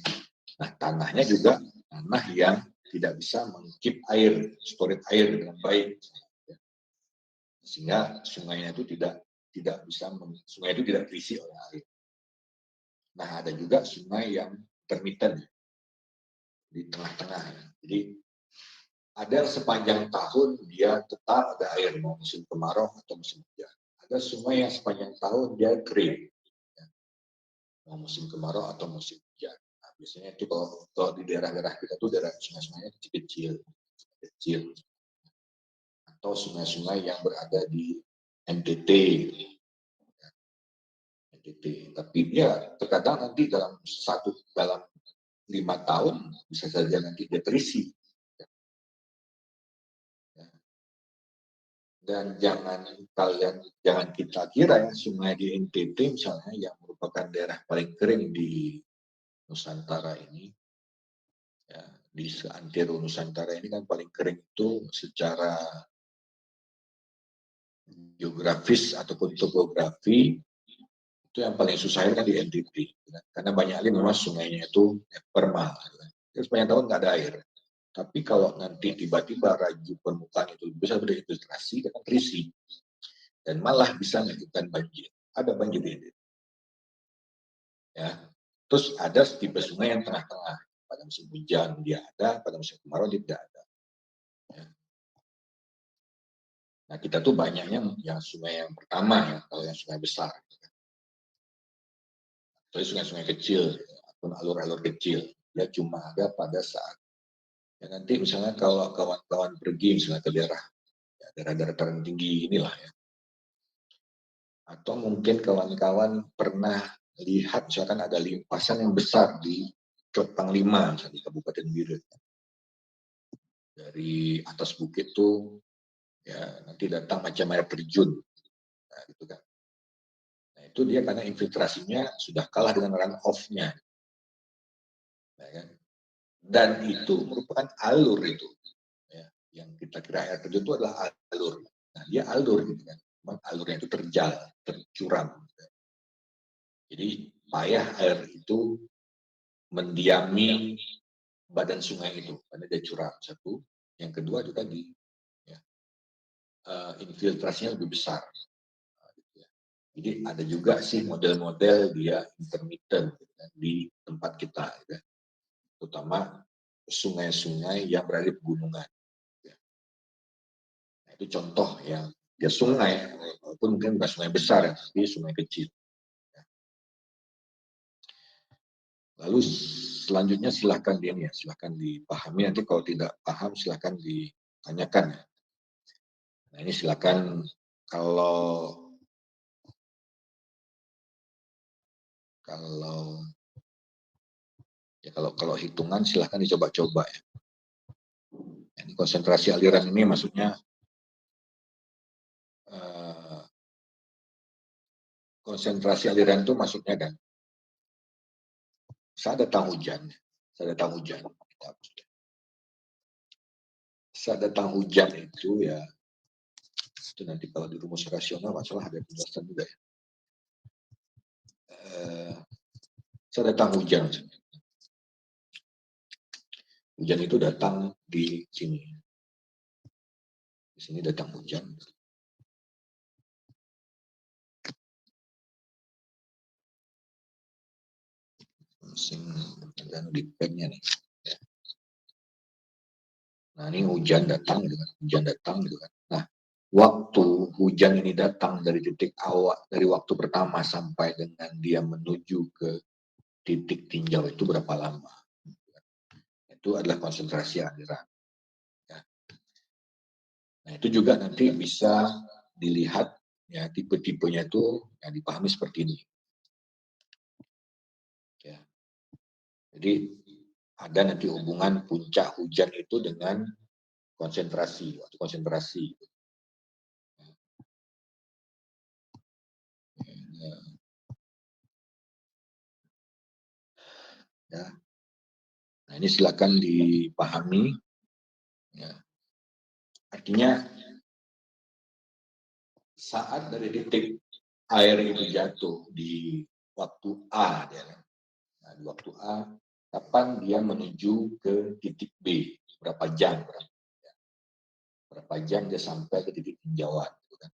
Nah, tanahnya juga tanah yang tidak bisa mengkeep air, storage air dengan baik. Sehingga sungainya itu tidak bisa, sungai itu tidak terisi oleh air. Nah, ada juga sungai yang intermittent di tengah-tengah. Jadi ada sepanjang tahun dia tetap ada air, mau musim kemarau atau musim hujan. Ada sungai yang sepanjang tahun dia kering, mau musim kemarau atau musim hujan. Nah, biasanya itu kalau di daerah-daerah kita tuh daerah sungai-sungainya kecil-kecil, atau sungai-sungai yang berada di NTT. Tapi ya terkadang nanti dalam 5 tahun bisa saja nanti dia terisi. Dan jangan kita kira ya sungai di NTT misalnya yang merupakan daerah paling kering di Nusantara ini, ya, di seantero Nusantara ini kan paling kering itu secara geografis ataupun topografi itu yang paling susah kan di NTT, karena banyak kali memang sungainya itu perma, sepanjang tahun nggak ada air. Tapi kalau nanti tiba-tiba laju permukaan itu bisa berinfiltrasi dengan terisi dan malah bisa mengakibatkan banjir. Ada banjir ini. Ya. Terus ada tipe sungai yang tengah-tengah. Pada musim hujan dia ada, pada musim kemarau dia tidak ada. Ya. Nah, kita tuh banyaknya yang sungai yang pertama ya, kalau yang sungai besar. Tapi sungai-sungai kecil ataupun alur-alur kecil. Dia cuma ada pada saat ya nanti misalnya kalau kawan-kawan pergi misalnya ke daerah ya, daerah dataran tinggi inilah ya. Atau mungkin kawan-kawan pernah lihat misalkan ada limpasan yang besar di Cot Panglima misalnya di Kabupaten Biren. Dari atas bukit tuh ya nanti datang macam air terjun. Nah, gitu kan. Nah, itu dia karena infiltrasinya sudah kalah dengan run off-nya. Ya kan? Dan itu merupakan alur itu. Ya. Yang kita kira air terjun itu adalah alur. Nah, dia alur gitu kan. Memang alurnya itu terjal, tercuram. Jadi payah air itu mendiami badan sungai itu karena dia curam satu. Yang kedua itu tadi ya, infiltrasinya lebih besar. Jadi ada juga sih model-model dia intermittent gitu kan, di tempat kita, gitu, terutama sungai-sungai yang berada di pegunungan. Gitu. Nah, itu contoh yang dia sungai, walaupun mungkin bukan sungai besar, ya, tapi sungai kecil. Lalu selanjutnya silahkan dia ya, silahkan dipahami. Nanti kalau tidak paham silahkan ditanyakan. Nah ini silahkan kalau kalau hitungan silahkan dicoba-coba ya. Ini konsentrasi aliran ini maksudnya konsentrasi aliran itu maksudnya kan saat datang hujan, saat datang hujan itu ya itu nanti kalau di rumus rasional masalah ada penjelasan juga ya. Saat datang hujan, hujan itu datang di sini. Di sini datang hujan. Dan di pen-nya nih. Nah ini hujan datang gitu kan, hujan datang gitu kan. Nah waktu hujan ini datang dari titik awal, dari waktu pertama sampai dengan dia menuju ke titik tinjau itu berapa lama? Itu adalah konsentrasi aliran. Ya. Nah itu juga nanti bisa dilihat ya tipe-tipenya itu yang dipahami seperti ini. Ya. Jadi ada nanti hubungan puncak hujan itu dengan konsentrasi, waktu konsentrasi. Ya. Nah ini silakan dipahami. Ya. Artinya saat dari titik air itu jatuh di waktu A, ya. Nah, di waktu A, kapan dia menuju ke titik B, berapa jam dia sampai ke titik tinjauan, gitu kan.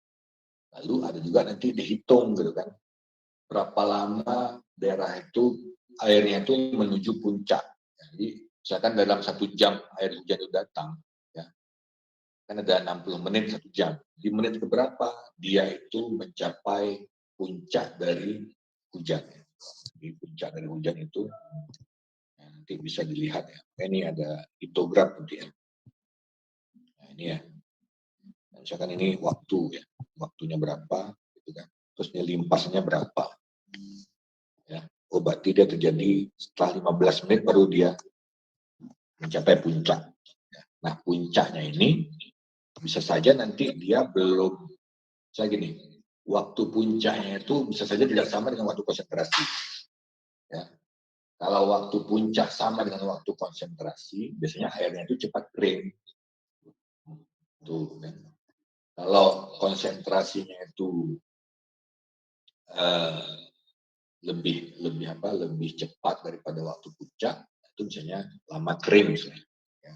Lalu ada juga nanti dihitung, gitu kan, berapa lama daerah itu airnya itu menuju puncak. Jadi misalkan dalam 1 jam air hujan itu datang, ya, kan ada 60 menit 1 jam. Di menit keberapa dia itu mencapai puncak dari hujan. Di puncak dari hujan itu ya, nanti bisa dilihat ya. Ini ada hitograf nanti ya. Nah, ini ya. Nah, misalkan ini waktu ya, waktunya berapa, gitu kan. Terus limpasnya berapa. Ya. Oh berarti dia terjadi setelah 15 menit baru dia mencapai puncak. Nah puncaknya ini bisa saja nanti dia belum, saya gini, waktu puncaknya itu bisa saja tidak sama dengan waktu konsentrasi. Ya. Kalau waktu puncak sama dengan waktu konsentrasi, biasanya airnya itu cepat kering. Tuh, kan. Kalau konsentrasinya itu lebih cepat daripada waktu puncak, itu misalnya lama kering misalnya. Ya.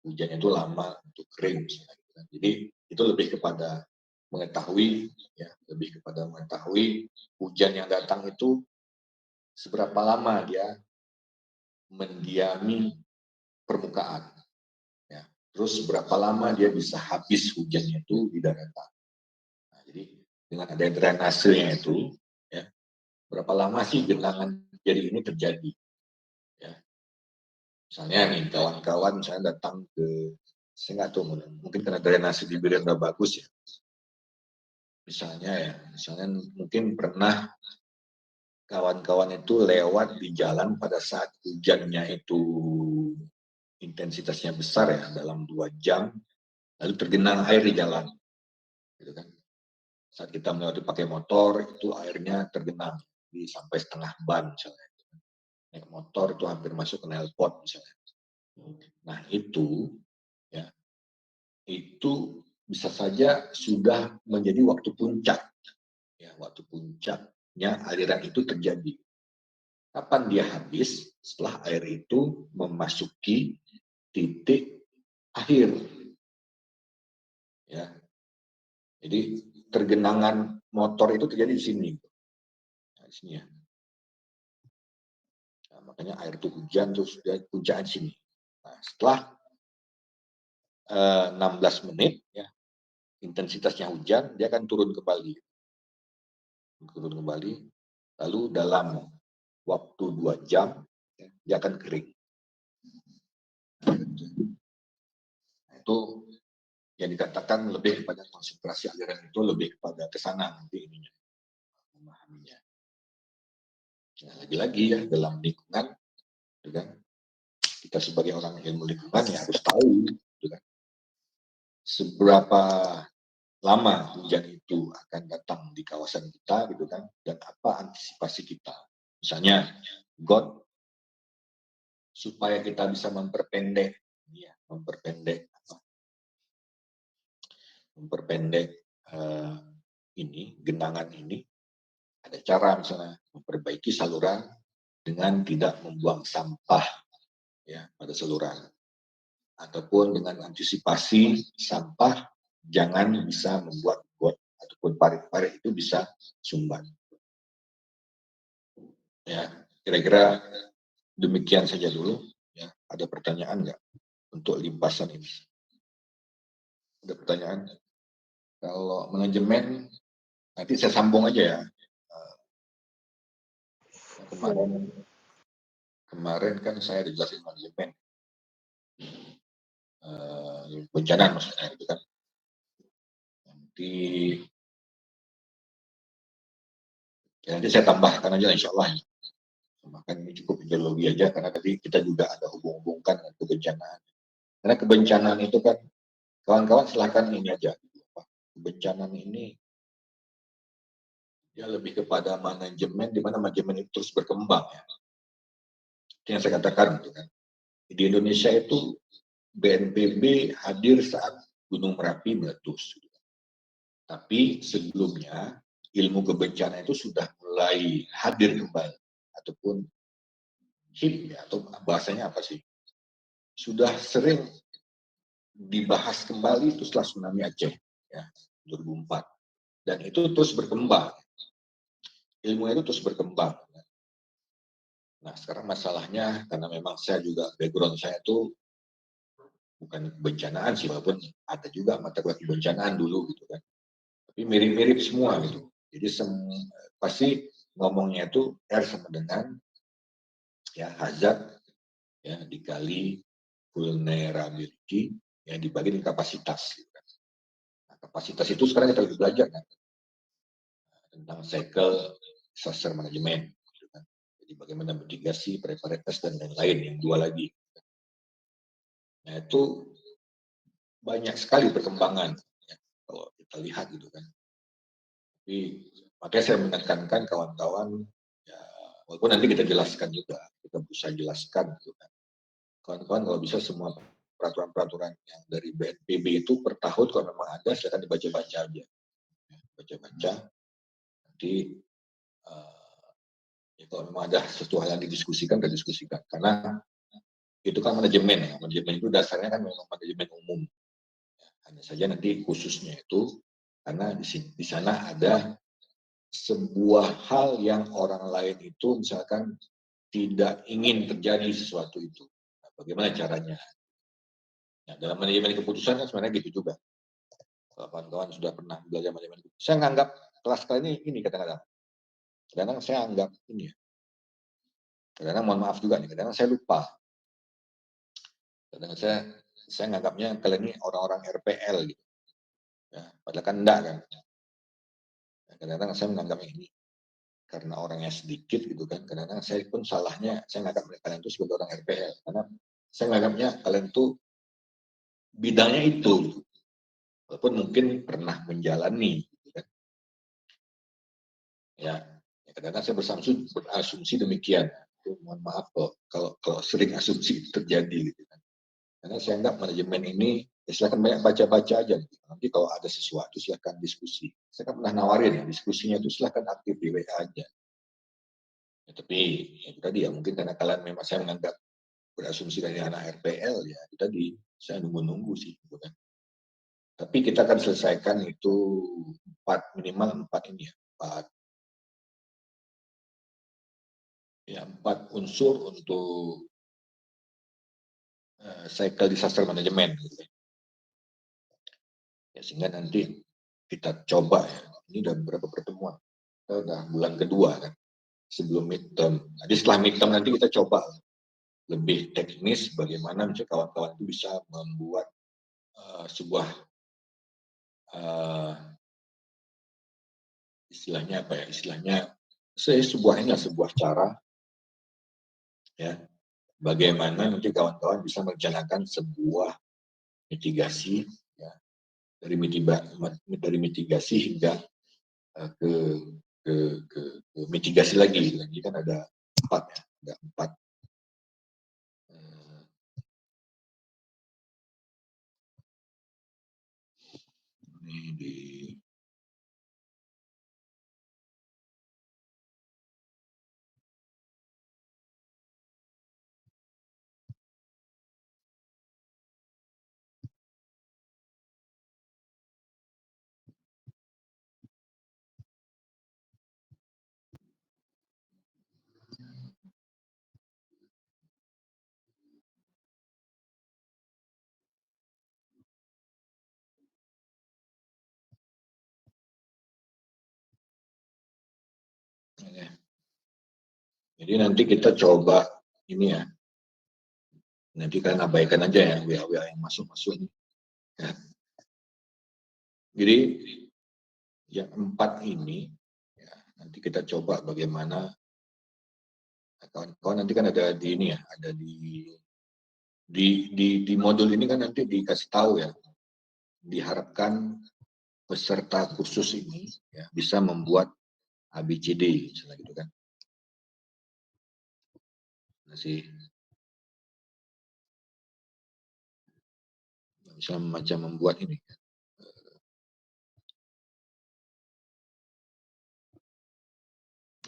Hujannya itu lama untuk kering misalnya. Jadi itu lebih kepada mengetahui, ya, lebih kepada mengetahui hujan yang datang itu seberapa lama dia mendiami permukaan. Ya. Terus berapa lama dia bisa habis hujannya itu di daratan. Nah, jadi dengan ada drainasenya itu, ya, berapa lama sih genangan jadi ini terjadi. Ya. Misalnya nih kawan-kawan saya datang ke, saya nggak tahu mungkin karena drainase di bibir udah bagus ya. Misalnya mungkin pernah kawan-kawan itu lewat di jalan pada saat hujannya itu intensitasnya besar ya dalam 2 jam, lalu tergenang air di jalan, gitu kan. Saat kita melewati pakai motor itu airnya tergenang sampai setengah ban misalnya. Naik motor itu hampir masuk ke knalpot misalnya. Nah ya itu bisa saja sudah menjadi waktu puncak, ya waktu puncaknya aliran itu terjadi. Kapan dia habis? Setelah air itu memasuki titik akhir. Ya. Jadi tergenangan motor itu terjadi di sini. Nah, di sini ya. Nah, makanya air itu hujan terus puncak di sini. Nah, setelah 16 menit ya intensitasnya hujan dia akan turun kembali. Lalu dalam waktu 2 jam ya, dia akan kering. Nah, itu yang dikatakan lebih kepada konsentrasi aliran itu lebih kepada ke sana nanti ininya memahaminya. Nah, lagi-lagi ya dalam lingkungan, gitu kan, kita sebagai orang ilmu lingkungan ya harus tahu, gitu kan, seberapa lama hujan itu akan datang di kawasan kita, gitu kan, dan apa antisipasi kita. Misalnya, God, supaya kita bisa memperpendek, ya, memperpendek genangan ini, ada cara misalnya memperbaiki saluran dengan tidak membuang sampah ya pada saluran, ataupun dengan antisipasi sampah jangan bisa membuat got ataupun parit-parit itu bisa sumbat. Ya, kira-kira demikian saja dulu. Ya, ada pertanyaan nggak untuk limpasan ini? Ada pertanyaan? Kalau manajemen nanti saya sambung aja ya. Kemarin kan saya dijelasin manajemen bencana maksudnya gitu kan. Nanti saya tambahkan aja insya Allah. Bahkan ini cukup ideologi aja karena tadi kita juga ada hubung-hubungkan dengan kebencanaan. Karena kebencanaan itu kan kawan-kawan silahkan ini aja. Kebencanaan ini ya lebih kepada manajemen di mana manajemen itu terus berkembang ya. Itu yang saya katakan gitu kan. Di Indonesia itu BNPB hadir saat Gunung Merapi meletus. Tapi sebelumnya ilmu kebencanaan itu sudah mulai hadir kembali ataupun hip ya, atau bahasanya apa sih? Sudah sering dibahas kembali itu setelah tsunami Aceh ya 2004 dan itu terus berkembang, ilmu itu terus berkembang. Nah sekarang masalahnya karena memang saya juga background saya itu bukan kebencanaan sih, walaupun ada juga mata kuliah kebencanaan dulu gitu kan, tapi mirip-mirip semua gitu. Jadi pasti ngomongnya itu R sama dengan ya hazard ya dikali vulnerability yang dibagi dengan kapasitas. Gitu kan. Nah, kapasitas itu sekarang kita lagi belajar kan tentang cycle disaster management. Gitu kan. Jadi bagaimana mitigasi, preparedness dan lain-lain yang dua lagi. Nah itu banyak sekali perkembangan ya, kalau kita lihat gitu kan. Tapi makanya saya menekankan kawan-kawan ya, walaupun nanti kita jelaskan juga, kita berusaha jelaskan gitu kan. Kawan-kawan kalau bisa semua peraturan-peraturan yang dari BNPB itu per tahun kalau memang ada silakan dibaca-baca aja. Baca-baca nanti ya kalau memang ada sesuatu hal yang didiskusikan, kita diskusikan. Karena itu kan manajemen ya. Manajemen itu dasarnya kan memang manajemen umum. Hanya saja nanti khususnya itu karena di sana ada sebuah hal yang orang lain itu misalkan tidak ingin terjadi sesuatu itu. Nah, bagaimana caranya? Nah, dalam manajemen keputusan kan sebenarnya gitu juga. Kawan-kawan sudah pernah belajar manajemen keputusan. Saya menganggap kelas kali ini kadang-kadang. Kadang saya anggap ini ya. Kadang-kadang mohon maaf juga nih, kadang-kadang saya lupa. Kadang saya nganggapnya kalian ini orang-orang RPL gitu. Ya, padahal kan enggak kan. Kadang-kadang saya menganggap ini karena orangnya sedikit gitu kan. Kadang-kadang saya pun salahnya, saya nganggap kalian itu sebagai orang RPL. Karena saya nganggapnya kalian itu bidangnya itu. Gitu. Walaupun mungkin pernah menjalani. Gitu kan. Ya, kadang-kadang saya berasumsi demikian. Mohon maaf kalau sering asumsi itu terjadi gitu kan. Karena saya anggap manajemen ini ya silakan banyak baca-baca aja. Gitu. Nanti kalau ada sesuatu silakan diskusi. Saya kan pernah nawarin ya diskusinya itu silakan aktif di WA aja. Ya, tapi ya itu tadi ya mungkin karena kalian memang saya menganggap berasumsi dari anak RPL ya itu tadi saya nunggu-nunggu sih gitu kan. Tapi kita akan selesaikan itu minimal empat ini ya empat unsur untuk cycle disaster management gitu. Ya, sehingga nanti kita coba ya ini udah beberapa pertemuan kita udah bulan kedua kan sebelum midterm. Jadi setelah midterm nanti kita coba lebih teknis bagaimana misalnya kawan-kawan itu bisa membuat sebuah istilahnya apa ya? Istilahnya sebuah cara ya bagaimana nanti kawan-kawan bisa merencanakan sebuah mitigasi ya dari mitigasi hingga ke, ke mitigasi lagi. Lagi kan ada empat ya, ada empat ini di jadi nanti kita coba ini ya. Nanti kalian abaikan aja ya WA yang masuk-masuk ini. Ya. Jadi yang empat ini ya, nanti kita coba bagaimana kawan-kawan nanti kan ada di ini ya, ada di modul ini kan nanti dikasih tahu ya, diharapkan peserta kursus ini ya, bisa membuat ABCD misalnya gitu kan. Masih bisa macam membuat ini.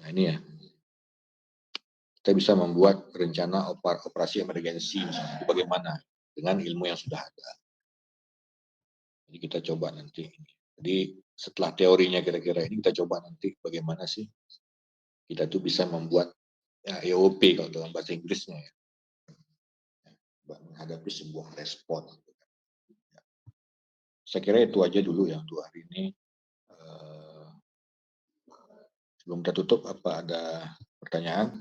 Nah ini ya, kita bisa membuat rencana operasi emergensi misalnya, itu bagaimana dengan ilmu yang sudah ada. Jadi kita coba nanti. Jadi setelah teorinya kira-kira ini kita coba nanti bagaimana sih kita tuh bisa membuat ya, EOP kalau dalam bahasa Inggrisnya ya, menghadapi sebuah respon. Saya kira itu aja dulu ya untuk hari ini. Sebelum kita tutup, apa ada pertanyaan?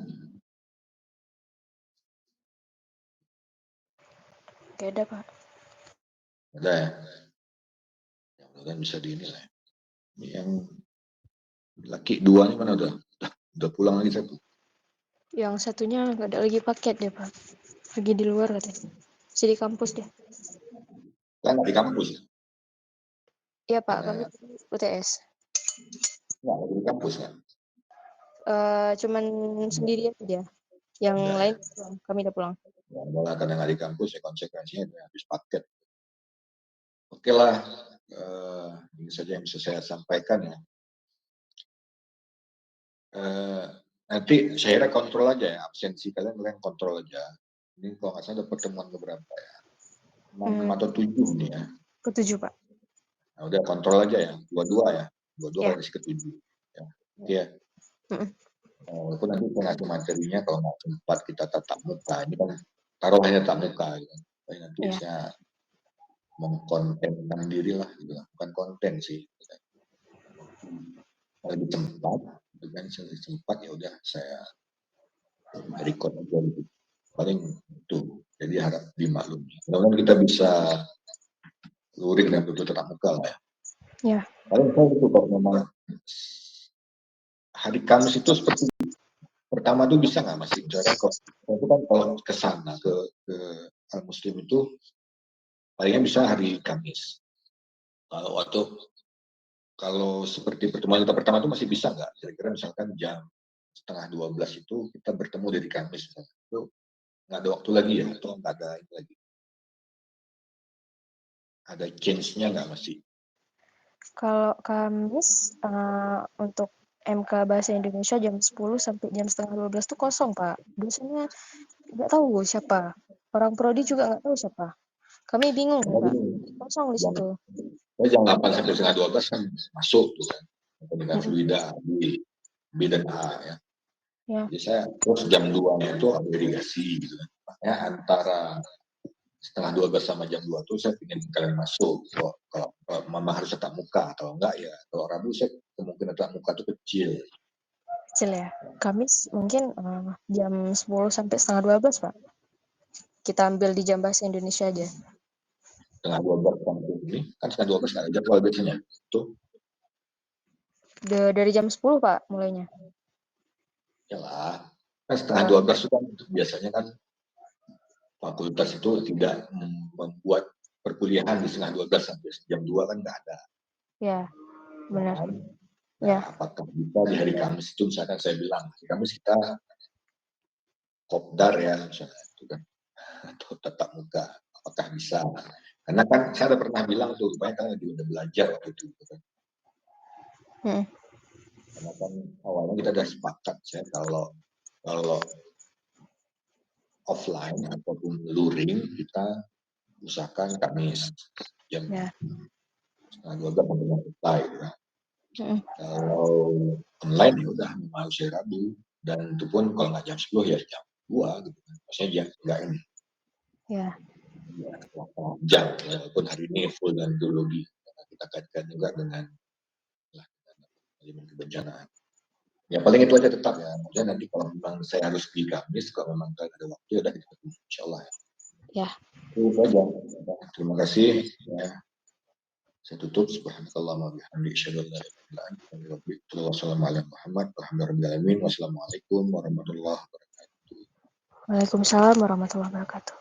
Oke, ada Pak. Ada ya? Mudah-mudahan bisa dinilai. Yang laki dua ini mana udah pulang lagi satu. Yang satunya nggak ada lagi paket deh Pak. Pergi di luar katanya. Masih di kampus deh. Kan di kampus ya? Iya Pak, kami Karena UTS. nggak lagi di kampus kan? Cuman sendiri aja dia. Yang Enggak ya. lain pulang. Kami udah pulang. Ya, malah karena nggak di kampus ya konsekuensinya udah habis paket. Oke lah, ini saja yang bisa saya sampaikan ya. Nanti saya kira kontrol aja ya, absensi kalian kontrol aja. Ini kalau nggak salah ada pertemuan beberapa ya, 6 atau 7 nih ya. Ketujuh Pak. Nah, udah kontrol aja ya, dua-dua ya, dua-dua Ya. kali ketujuh. Ya. Ya. Mm-mm. Walaupun nanti saya ngasih materinya kalau nggak sempat kita tatap muka, ini kan taruh hanya tatap muka, gitu. Tapi nanti Ya. saya mengkontenkan diri lah, gitu. Bukan konten sih. Lebih sempat, dengan sempat ya udah saya record aja gitu. Paling itu. Jadi harap dimaklumi. Mudah-mudahan kita bisa luring dan betul tetap muka lah ya. Ya. Paling saya itu kalau memang hari Kamis itu seperti pertama tuh bisa nggak masih misalkan kok itu kan kalau ke sana ke Al Muslim itu palingnya bisa hari Kamis. Kalau seperti pertemuan kita pertama itu masih bisa nggak? Kira-kira misalkan jam setengah 12 itu kita bertemu dari Kamis. Itu nggak ada waktu lagi ya? Atau nggak ada ini lagi? Ada change-nya nggak masih? Kalau Kamis untuk MK Bahasa Indonesia jam 10 sampai jam setengah 12 tuh kosong, Pak. Dosennya nggak tahu siapa. Orang prodi juga nggak tahu siapa. Kami bingung, Pak. Kosong di Jam, situ. jam 8 sampai setengah 12 kan masuk tuh kan. Dengan Mm-mm. fluida B dan A ya. Ya, Jadi saya terus jam 2 itu ada irigasi gitu kan. Makanya antara setengah 12 sama jam 2 tuh saya ingin kalian masuk. Kalau mama harus tetap muka atau enggak ya. Kalau Rabu saya kemungkinan tetap muka itu kecil. kecil ya. Kamis mungkin jam 10 sampai setengah 12, Pak. Kita ambil di jam Bahasa Indonesia aja. Setengah 12 sampai ini kan setengah 12 nggak ada jadwal biasanya. Tuh Dari jam 10, Pak, mulainya. ya lah. Kan setengah 12 itu kan biasanya kan fakultas itu tidak membuat perkuliahan di setengah 12 sampai jam 2 kan nggak ada. Ya, benar. Kan? Nah, Ya, apakah bisa di hari Kamis itu misalkan saya bilang, hari Kamis kita kopdar ya misalnya itu kan atau tatap muka, apakah bisa? Karena kan saya udah pernah bilang tuh, banyak kan lagi udah belajar waktu itu gitu kan. mm, Karena kan awalnya kita udah sepakat ya kalau offline ataupun luring kita usahakan Kamis jam ya. setengah 12 sampai jam selesai gitu kan. Mm, Kalau online ya udah mau saya Rabu dan itu pun kalau nggak jam 10 ya jam 2 gitu kan. Maksudnya jam nggak ini ya, ya, jam ya, walaupun hari ini full dan biologi kita kaitkan juga dengan manajemen kebencanaan. Ya paling itu aja tetap ya. Maksudnya nanti kalau memang saya harus di Kamis, kalau memang ada waktu ya udah kita ketemu insya Allah ya. ya. Itu aja. Terima kasih. Ya. Saya tutup. Subhanakallahumma wa bihamdika asyhadu an la ilaha illa anta astaghfiruka wa atubu ilaik. Wassalamualaikum warahmatullahi wabarakatuh. Waalaikumsalam warahmatullahi wabarakatuh.